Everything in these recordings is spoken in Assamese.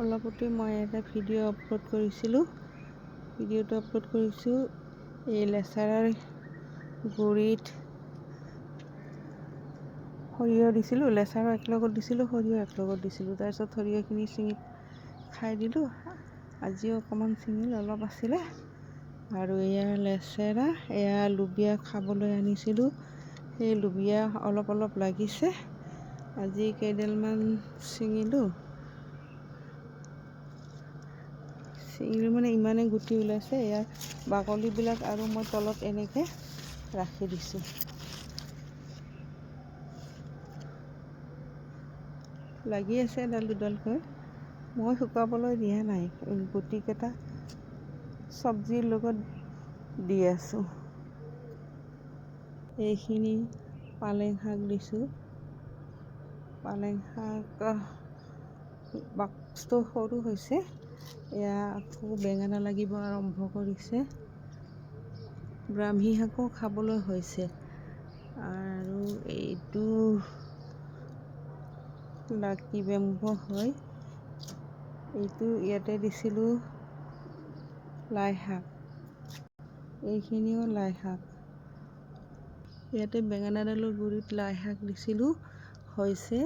অলপতে মই এটা ভিডিঅ' আপলোড কৰিছিলোঁ। ভিডিঅ'টো আপলোড কৰিছোঁ এই লেচাৰাৰ গুৰিত সৰিয়হ দিছিলোঁ, লেচাৰো একলগত দিছিলোঁ, সৰিয়হ একলগত দিছিলোঁ। তাৰপিছত সৰিয়হখিনি ছিঙি খাই দিলোঁ। আজিও অকণমান ছিঙিল, অলপ আছিলে। আৰু এয়া লেচেৰা, এয়া লুবিয়া খাবলৈ আনিছিলোঁ। সেই লুবিয়া অলপ অলপ লাগিছে। আজি কেইডালমান ছিঙিলোঁ মানে ইমানেই গুটি ওলাইছে। ইয়াৰ বাকলিবিলাক আৰু মই তলত এনেকৈ ৰাখি দিছোঁ। লাগি আছে এডাল দুডালকৈ। মই শুকাবলৈ দিয়া নাই, গুটিকেইটা চব্জিৰ লগত দি আছোঁ। এইখিনি পালেং শাক দিছোঁ। পালেং শাক বাকচটো সৰু হৈছে। এয়া আকৌ বেঙেনা লাগিব আৰম্ভ কৰিছে। ব্ৰাহ্মী শাকো খাবলৈ হৈছে। আৰু এইটো লাকি বেম্ব হয়। এইটো ইয়াতে দিছিলোঁ লাই শাক। এইখিনিও লাই শাক। ইয়াতে বেঙেনাডালৰ গুৰিত লাই শাক দিছিলোঁ, হৈছে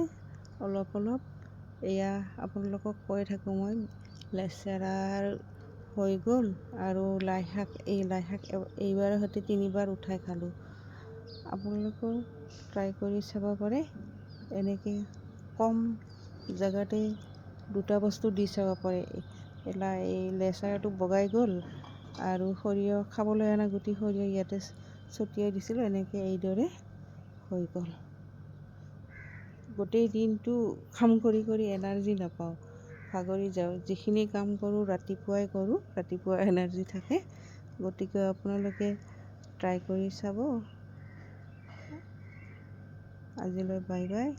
অলপ অলপ। এয়া আপোনালোকক কৈ থাকোঁ মই, লেচেৰাৰ হৈ গ'ল আৰু লাই শাক, এই লাই শাক এইবাৰৰ সৈতে 3বাৰ উঠাই খালোঁ। আপোনালোকেও ট্ৰাই কৰি চাব পাৰে। এনেকৈ কম জেগাতে 2টা বস্তু দি চাব পাৰে। এই লেচেৰাটো বগাই গ'ল আৰু সৰিয়হ খাবলৈ অনা গুটি সৰিয়হ ইয়াতে ছটিয়াই দিছিলোঁ, এনেকৈ এইদৰে হৈ গ'ল। গোটেই দিনটো কাম কৰি কৰি এনাৰ্জি নাপাওঁ, ভাগৰি যাওঁ। যিখিনি কাম কৰোঁ ৰাতিপুৱাই কৰোঁ, ৰাতিপুৱা এনাৰ্জি থাকে। গতিকে আপোনালোকে ট্ৰাই কৰি চাব। আজিলৈ বাই বাই।